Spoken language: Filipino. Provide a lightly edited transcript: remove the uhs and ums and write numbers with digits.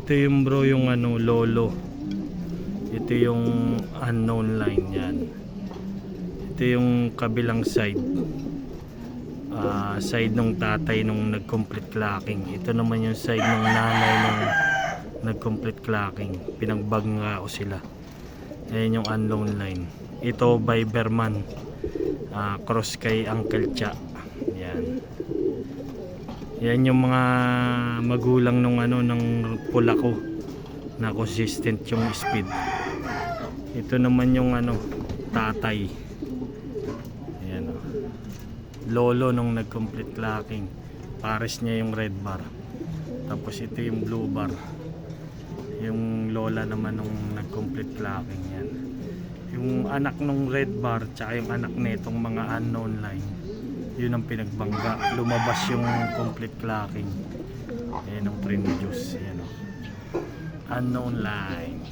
Ito yung bro, yung ano, lolo. Ito yung unknown line yan. Ito yung kabilang side. Side nung tatay nung nag-complete clocking. Ito naman yung side nung nanay nung nag-complete clocking. Pinagbangga ko sila. Ayan yung unknown line. Ito by Berman. Cross kay Uncle Cha. Yan. Yan yung mga magulang nung ano ng pula ko na consistent yung speed. Ito naman yung ano tatay. Ayan o. Lolo nung nag-complete clocking. Pares niya yung red bar. Tapos ito yung blue bar. Yung lola naman nung nag-complete clocking yan. Yung anak nung red bar tsaka yung anak nitong mga unknown line, yun ang pinagbangga. Lumabas yung complete clocking. Ayan ang pre-juice. Ayan o. Unknown line.